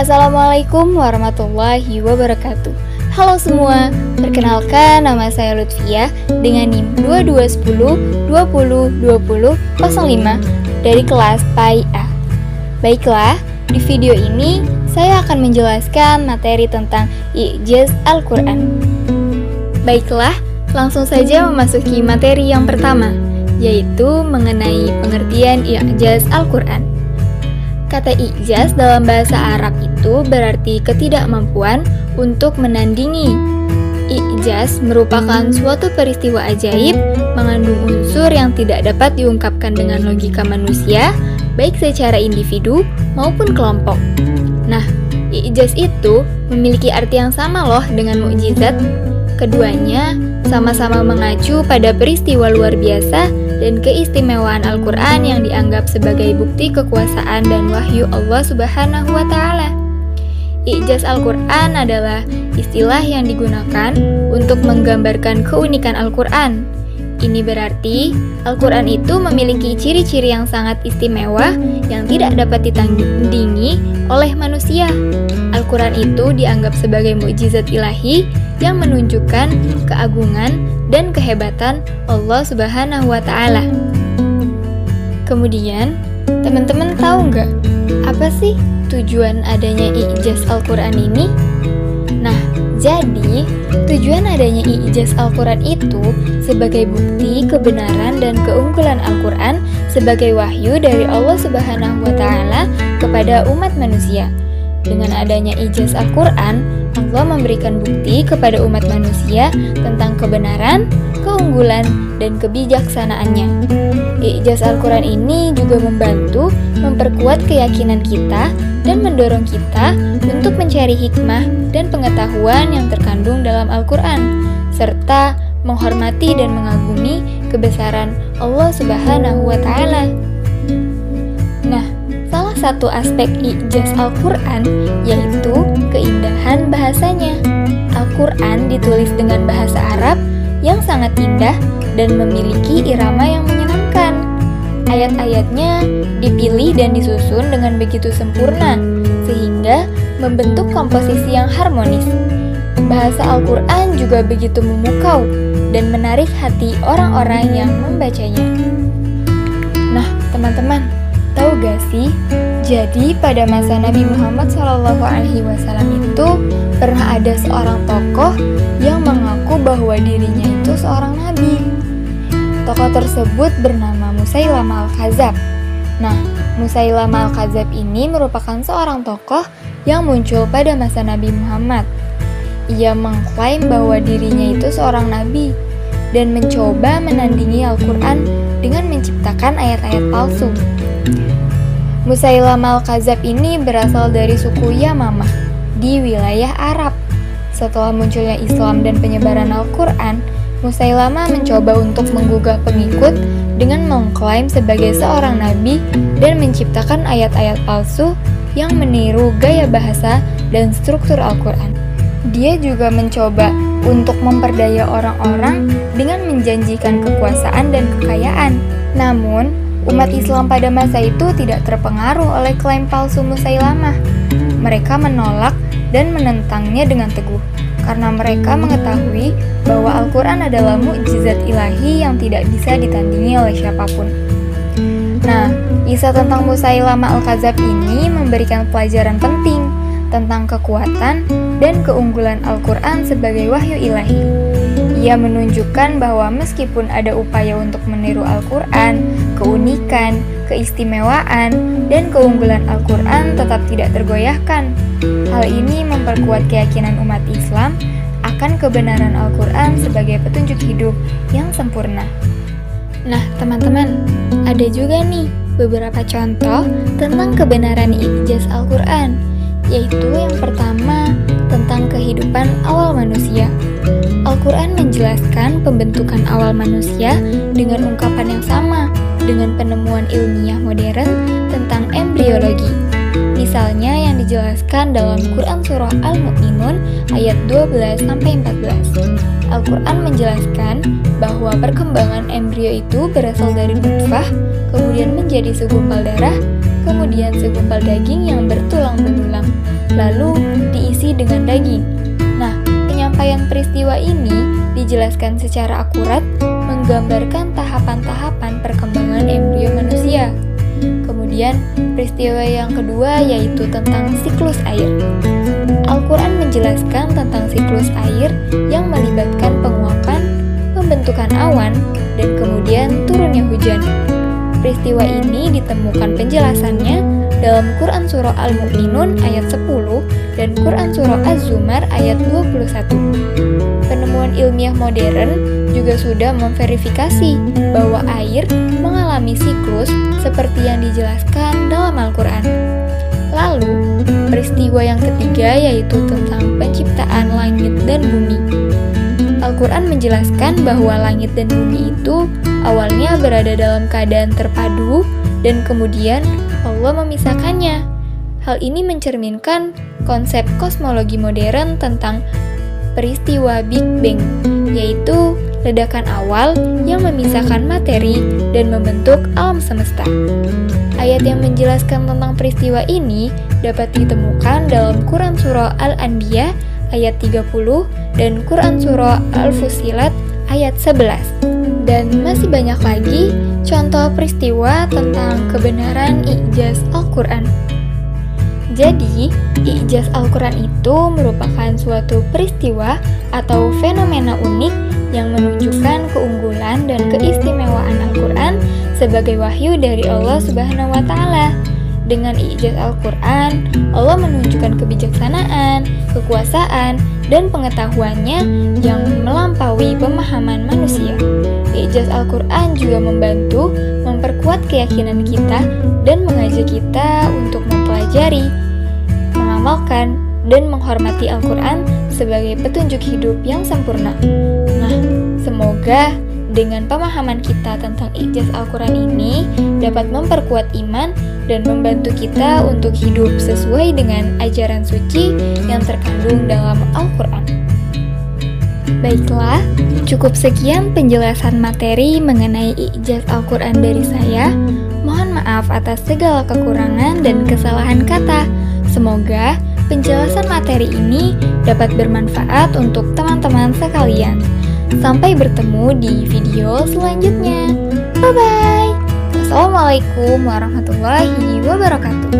Assalamualaikum warahmatullahi wabarakatuh. Halo semua, perkenalkan nama saya Lutfia dengan NIM 2210 20 20 05 dari kelas PAI A. Baiklah, di video ini saya akan menjelaskan materi tentang i'jaz Al-Quran. Baiklah, langsung saja memasuki materi yang pertama, yaitu mengenai pengertian i'jaz Al-Quran. Kata i'jaz dalam bahasa Arab itu berarti ketidakmampuan untuk menandingi. I'jaz merupakan suatu peristiwa ajaib mengandung unsur yang tidak dapat diungkapkan dengan logika manusia, baik secara individu maupun kelompok. Nah, i'jaz itu memiliki arti yang sama loh dengan mukjizat. Keduanya sama-sama mengacu pada peristiwa luar biasa dan keistimewaan Al-Quran yang dianggap sebagai bukti kekuasaan dan wahyu Allah Subhanahu wa Ta'ala. I'jaz Al-Quran adalah istilah yang digunakan untuk menggambarkan keunikan Al-Quran. Ini berarti Al-Quran itu memiliki ciri-ciri yang sangat istimewa yang tidak dapat ditandingi oleh manusia. Al-Quran itu dianggap sebagai mukjizat ilahi yang menunjukkan keagungan dan kehebatan Allah Subhanahu wa Ta'ala. Kemudian, teman-teman tahu nggak apa sih tujuan adanya i'jaz Al-Quran ini? Nah, jadi tujuan adanya i'jaz Al-Quran itu sebagai bukti kebenaran dan keunggulan Al-Quran sebagai wahyu dari Allah Subhanahu wa Ta'ala kepada umat manusia. Dengan adanya i'jaz Al-Quran, Allah memberikan bukti kepada umat manusia tentang kebenaran, keunggulan, dan kebijaksanaannya. I'jaz Al-Quran ini juga membantu memperkuat keyakinan kita dan mendorong kita untuk mencari hikmah dan pengetahuan yang terkandung dalam Al-Quran, serta menghormati dan mengagumi kebesaran Allah Subhanahu wa Ta'ala. Nah, salah satu aspek i'jaz Al-Quran yaitu keindahan bahasanya. Al-Quran ditulis dengan bahasa Arab yang sangat indah dan memiliki irama yang menyenangkan. Ayat-ayatnya dipilih dan disusun dengan begitu sempurna sehingga membentuk komposisi yang harmonis. Bahasa Al-Quran juga begitu memukau dan menarik hati orang-orang yang membacanya. Nah, teman-teman, tahu gak sih? Jadi pada masa Nabi Muhammad SAW itu pernah ada seorang tokoh yang mengaku bahwa dirinya itu seorang nabi. Tokoh tersebut bernama Musailamah Al-Kadzab. Nah, Musailamah Al-Kadzab ini merupakan seorang tokoh yang muncul pada masa Nabi Muhammad. Ia mengklaim bahwa dirinya itu seorang nabi dan mencoba menandingi Al-Quran dengan menciptakan ayat-ayat palsu. Musailamah Al-Kadzab ini berasal dari suku Yamamah di wilayah Arab. Setelah munculnya Islam dan penyebaran Al-Quran, Musailamah mencoba untuk menggugah pengikut dengan mengklaim sebagai seorang nabi dan menciptakan ayat-ayat palsu yang meniru gaya bahasa dan struktur Al-Quran. Dia juga mencoba untuk memperdaya orang-orang dengan menjanjikan kekuasaan dan kekayaan. Namun, umat Islam pada masa itu tidak terpengaruh oleh klaim palsu Musailamah. Mereka menolak dan menentangnya dengan teguh, karena mereka mengetahui bahwa Al-Quran adalah mukjizat ilahi yang tidak bisa ditandingi oleh siapapun. Nah, kisah tentang Musailamah Al-Kadzab ini memberikan pelajaran penting tentang kekuatan dan keunggulan Al-Quran sebagai wahyu ilahi. Ia menunjukkan bahwa meskipun ada upaya untuk meniru Al-Quran, keunikan, keistimewaan, dan keunggulan Al-Quran tetap tidak tergoyahkan. Hal ini memperkuat keyakinan umat Islam akan kebenaran Al-Quran sebagai petunjuk hidup yang sempurna. Nah, teman-teman, ada juga nih beberapa contoh tentang kebenaran i'jaz Al-Quran, yaitu yang pertama tentang kehidupan awal manusia. Al-Quran menjelaskan pembentukan awal manusia dengan ungkapan yang sama dengan penemuan ilmiah modern tentang embriologi. Misalnya yang dijelaskan dalam Quran Surah Al-Mu'minun ayat 12-14. Al-Quran menjelaskan bahwa perkembangan embrio itu berasal dari nutfah, kemudian menjadi segumpal darah, kemudian segumpal daging yang bertulang belulang, lalu diisi dengan daging. Nah, penyampaian peristiwa ini dijelaskan secara akurat, menggambarkan tahapan-tahapan perkembangan embrio manusia. Kemudian, peristiwa yang kedua yaitu tentang siklus air. Al-Quran menjelaskan tentang siklus air yang melibatkan penguapan, pembentukan awan, dan kemudian turunnya hujan. Peristiwa ini ditemukan penjelasannya dalam Quran Surah Al-Mu'minun ayat 10 dan Quran Surah Az-Zumar ayat 21. Penemuan ilmiah modern juga sudah memverifikasi bahwa air mengalami siklus seperti yang dijelaskan dalam Al-Quran. Lalu, peristiwa yang ketiga yaitu tentang penciptaan langit dan bumi. Al-Quran menjelaskan bahwa langit dan bumi itu awalnya berada dalam keadaan terpadu dan kemudian Allah memisahkannya. Hal ini mencerminkan konsep kosmologi modern tentang peristiwa Big Bang, yaitu ledakan awal yang memisahkan materi dan membentuk alam semesta. Ayat yang menjelaskan tentang peristiwa ini dapat ditemukan dalam Quran Surah Al-Anbiya ayat 30 dan Quran Surah Al-Fussilat ayat 11. Dan masih banyak lagi contoh peristiwa tentang kebenaran i'jaz Al-Quran. Jadi, i'jaz Al-Quran itu merupakan suatu peristiwa atau fenomena unik yang menunjukkan keunggulan dan keistimewaan Al-Quran sebagai wahyu dari Allah Subhanahu wa Ta'ala. Dengan i'jaz Al-Quran, Allah menunjukkan kebijaksanaan, kekuasaan, dan pengetahuannya yang melampaui pemahaman manusia. I'jaz Al-Quran juga membantu memperkuat keyakinan kita dan mengajak kita untuk mempelajari, mengamalkan, dan menghormati Al-Quran sebagai petunjuk hidup yang sempurna. Nah, semoga dengan pemahaman kita tentang i'jaz Al-Quran ini dapat memperkuat iman dan membantu kita untuk hidup sesuai dengan ajaran suci yang terkandung dalam Al-Quran. Baiklah, cukup sekian penjelasan materi mengenai i'jaz Al-Quran dari saya. Mohon maaf atas segala kekurangan dan kesalahan kata. Semoga penjelasan materi ini dapat bermanfaat untuk teman-teman sekalian. Sampai bertemu di video selanjutnya. Bye-bye. Wassalamualaikum warahmatullahi wabarakatuh.